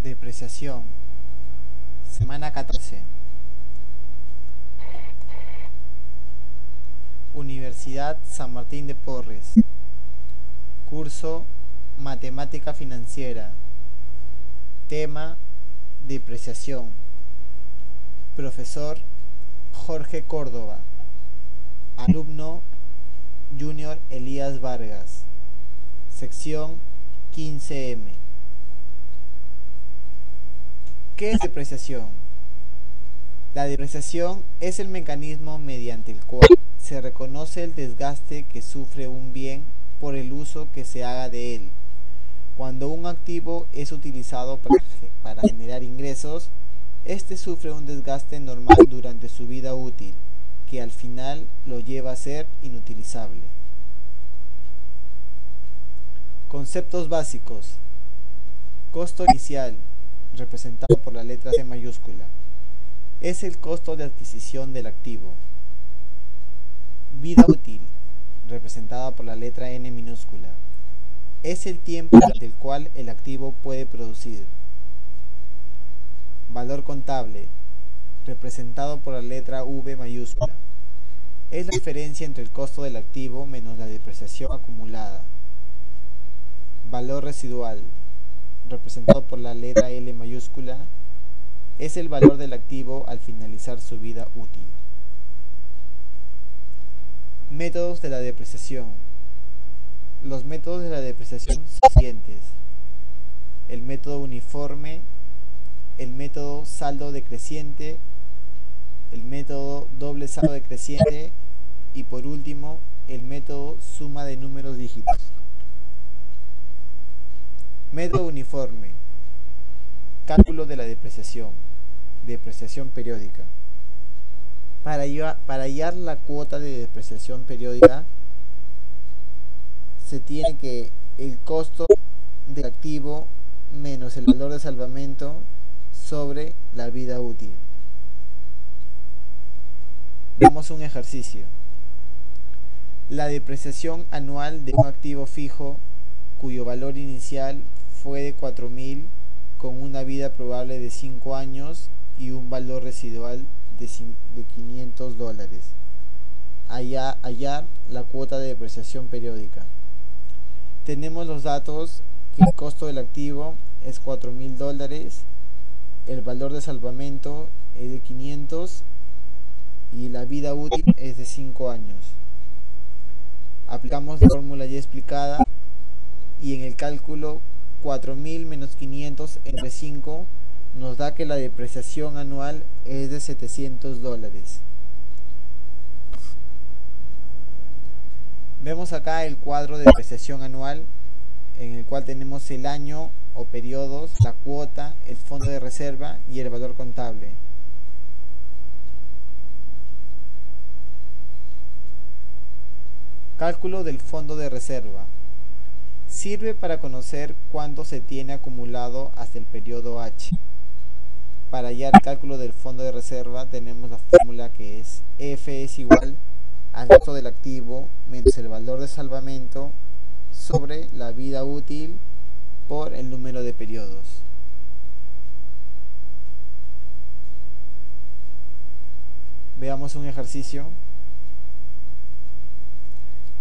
Depreciación. Semana 14. Universidad San Martín de Porres. Curso Matemática Financiera. Tema: depreciación. Profesor: Jorge Córdoba. Alumno: Junior Elías Vargas. Sección 15M. ¿Qué es depreciación? La depreciación es el mecanismo mediante el cual se reconoce el desgaste que sufre un bien por el uso que se haga de él. Cuando un activo es utilizado para generar ingresos, este sufre un desgaste normal durante su vida útil, que al final lo lleva a ser inutilizable. Conceptos básicos. Costo inicial, representado por la letra C mayúscula, es el costo de adquisición del activo. Vida útil, representada por la letra N minúscula, es el tiempo durante el cual el activo puede producir. Valor contable, representado por la letra V mayúscula, es la diferencia entre el costo del activo menos la depreciación acumulada. Valor residual, representado por la letra L mayúscula, es el valor del activo al finalizar su vida útil. Métodos de la depreciación. Los métodos de la depreciación son los siguientes: el método uniforme, el método saldo decreciente, el método doble saldo decreciente y por último el método suma de números dígitos. Método uniforme. Cálculo de la depreciación. Depreciación periódica. Para hallar la cuota de depreciación periódica, se tiene que el costo del activo menos el valor de salvamento sobre la vida útil. Veamos un ejercicio. La depreciación anual de un activo fijo cuyo valor inicial fue de 4.000 con una vida probable de 5 años y un valor residual de $500. Hallar la cuota de depreciación periódica. Tenemos los datos que el costo del activo es $4.000, el valor de salvamento es de 500 y la vida útil es de 5 años. Aplicamos la fórmula ya explicada y en el cálculo 4.000 menos 500 entre 5 nos da que la depreciación anual es de $700. Vemos acá el cuadro de depreciación anual en el cual tenemos el año o periodos, la cuota, el fondo de reserva y el valor contable. Cálculo del fondo de reserva. Sirve para conocer cuánto se tiene acumulado hasta el periodo H. Para hallar el cálculo del fondo de reserva tenemos la fórmula que es F es igual al costo del activo menos el valor de salvamento sobre la vida útil por el número de periodos. Veamos un ejercicio.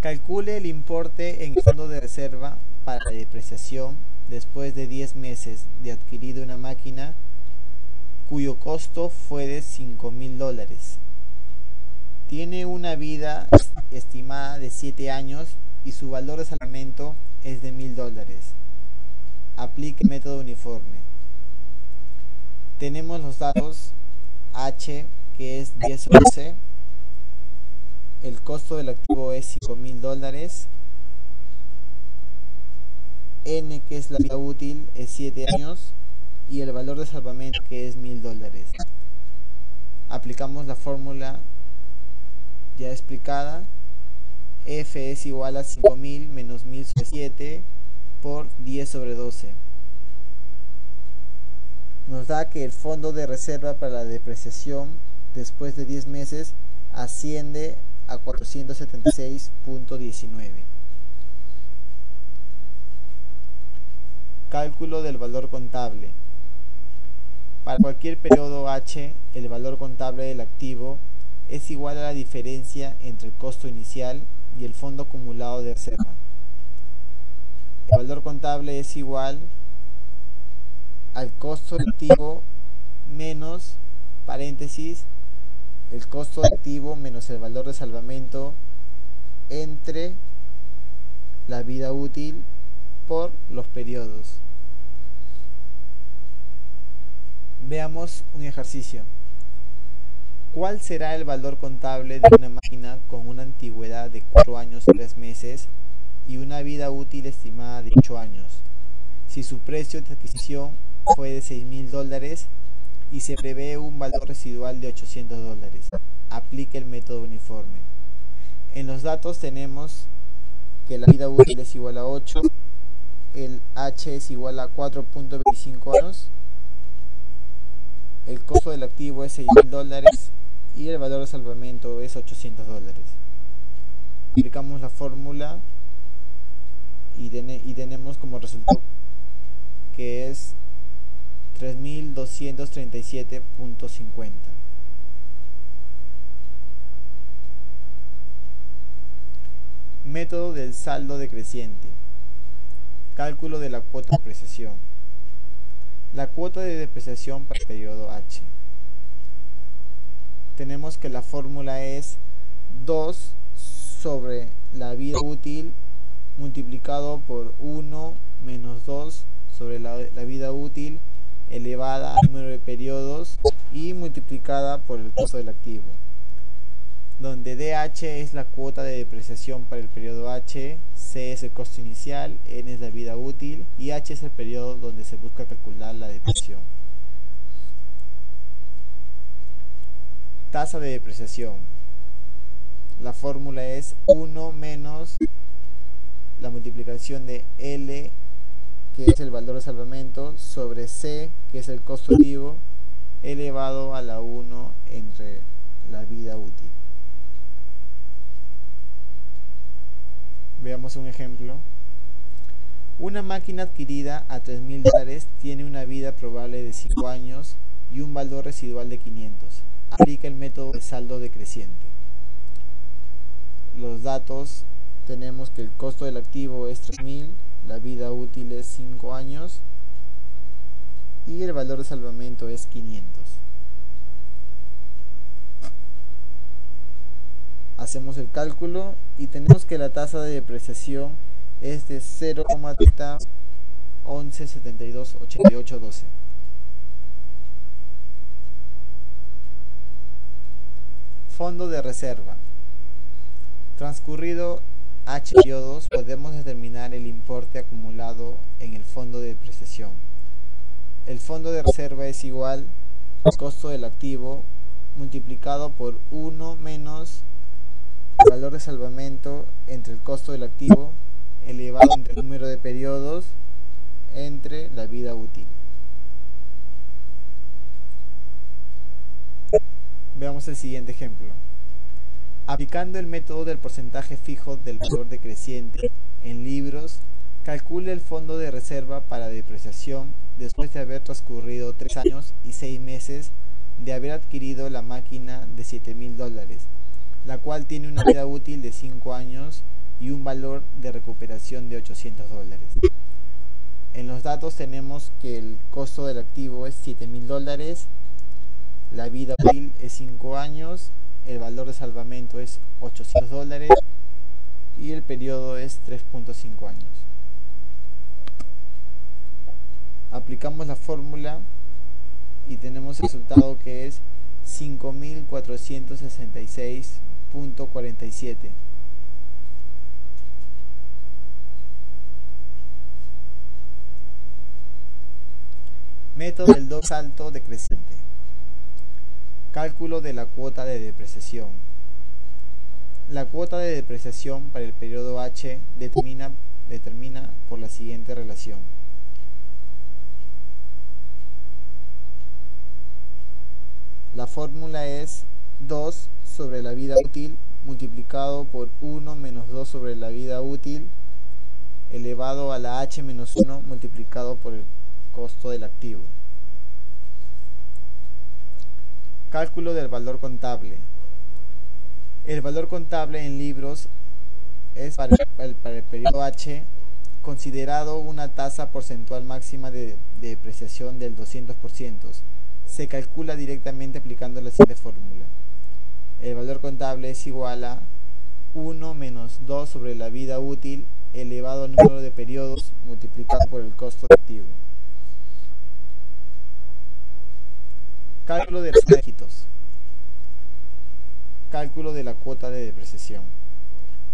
Calcule el importe en el fondo de reserva para la depreciación después de 10 meses de adquirida una máquina cuyo costo fue de $5.000. Tiene una vida estimada de 7 años y su valor de salvamento es de $1.000. Aplique el método uniforme. Tenemos los datos H, que es 10/11. El costo del activo es $5.000. N, que es la vida útil, es 7 años. Y el valor de salvamento, que es $1.000. Aplicamos la fórmula ya explicada. F es igual a 5.000 menos 1.000 sobre 7 por 10/12. Nos da que el fondo de reserva para la depreciación después de 10 meses asciende a 476.19. Cálculo del valor contable. Para cualquier periodo H, el valor contable del activo es igual a la diferencia entre el costo inicial y el fondo acumulado de reserva. El valor contable es igual al costo del activo menos, paréntesis, el costo del activo menos el valor de salvamento entre la vida útil por los periodos. Veamos un ejercicio. ¿Cuál será el valor contable de una máquina con una antigüedad de 4 años y 3 meses y una vida útil estimada de 8 años, si su precio de adquisición fue de $6.000 y se prevé un valor residual de $800? Aplique el método uniforme. En los datos tenemos que la vida útil es igual a 8, el H es igual a 4.25 años, el costo del activo es $6.000 y el valor de salvamento es $800. Aplicamos la fórmula y tenemos como resultado que es 3.237.50. Método del saldo decreciente. Cálculo de la cuota de depreciación. La cuota de depreciación para el periodo H. Tenemos que la fórmula es 2 sobre la vida útil multiplicado por 1 menos 2 sobre la vida útil elevada al número de periodos y multiplicada por el costo del activo, donde DH es la cuota de depreciación para el periodo H, C es el costo inicial, N es la vida útil y H es el periodo donde se busca calcular la depreciación. Tasa de depreciación. La fórmula es 1 menos la multiplicación de L, que es el valor de salvamento, sobre C, que es el costo activo, elevado a la 1 entre la vida útil. Veamos un ejemplo. Una máquina adquirida a $3.000 tiene una vida probable de 5 años y un valor residual de 500. Aplica el método de saldo decreciente. Los datos tenemos que el costo del activo es 3.000, la vida útil es 5 años y el valor de salvamento es 500. Hacemos el cálculo y tenemos que la tasa de depreciación es de 0,11728812. Fondo de reserva. Transcurrido H periodos, podemos determinar el importe acumulado en el fondo de depreciación. El fondo de reserva es igual al costo del activo multiplicado por 1 menos el valor de salvamento entre el costo del activo elevado entre el número de periodos entre la vida útil. Veamos el siguiente ejemplo. Aplicando el método del porcentaje fijo del valor decreciente en libros, calcule el fondo de reserva para depreciación después de haber transcurrido 3 años y 6 meses de haber adquirido la máquina de $7.000, la cual tiene una vida útil de 5 años y un valor de recuperación de $800. En los datos tenemos que el costo del activo es $7.000, la vida útil es 5 años, el valor de salvamento es $800 y el periodo es 3.5 años. Aplicamos la fórmula y tenemos el resultado que es 5.466.47. Método del doble salto decreciente. Cálculo de la cuota de depreciación. La cuota de depreciación para el periodo H determina por la siguiente relación. La fórmula es 2 sobre la vida útil multiplicado por 1 menos 2 sobre la vida útil elevado a la H menos 1 multiplicado por el costo del activo. Cálculo del valor contable. El valor contable en libros es para el periodo H considerado una tasa porcentual máxima de depreciación del 200%. Se calcula directamente aplicando la siguiente fórmula. El valor contable es igual a 1 menos 2 sobre la vida útil elevado al número de periodos multiplicado por el costo activo. Cálculo de los dígitos. Cálculo de la cuota de depreciación.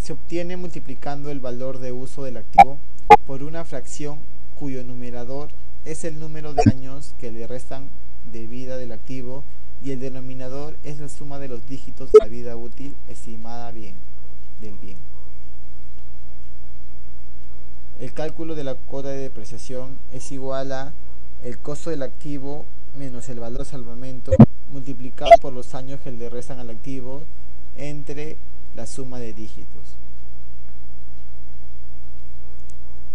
Se obtiene multiplicando el valor de uso del activo por una fracción cuyo numerador es el número de años que le restan de vida del activo y el denominador es la suma de los dígitos de la vida útil estimada del bien. El cálculo de la cuota de depreciación es igual a el costo del activo menos el valor de salvamento multiplicado por los años que le restan al activo entre la suma de dígitos.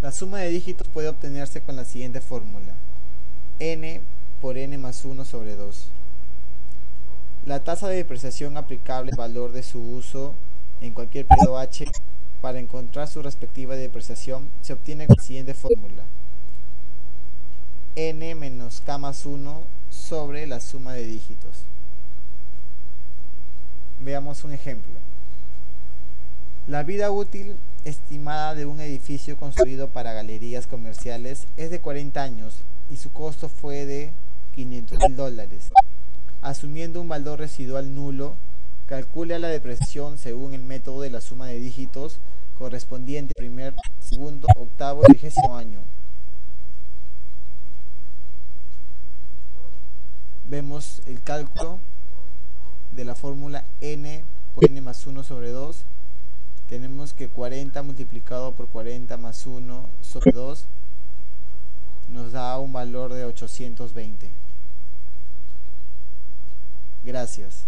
La suma de dígitos puede obtenerse con la siguiente fórmula: n por n más 1 sobre 2. La tasa de depreciación aplicable al valor de su uso en cualquier periodo H para encontrar su respectiva depreciación se obtiene con la siguiente fórmula: n menos k más 1 sobre la suma de dígitos. Veamos un ejemplo. La vida útil estimada de un edificio construido para galerías comerciales es de 40 años y su costo fue de $500.000. Asumiendo un valor residual nulo, calcule la depreciación según el método de la suma de dígitos correspondiente al primer, segundo, octavo y 20º año. Vemos el cálculo de la fórmula n por n más 1 sobre 2. Tenemos que 40 multiplicado por 40 más 1 sobre 2 nos da un valor de 820. Gracias.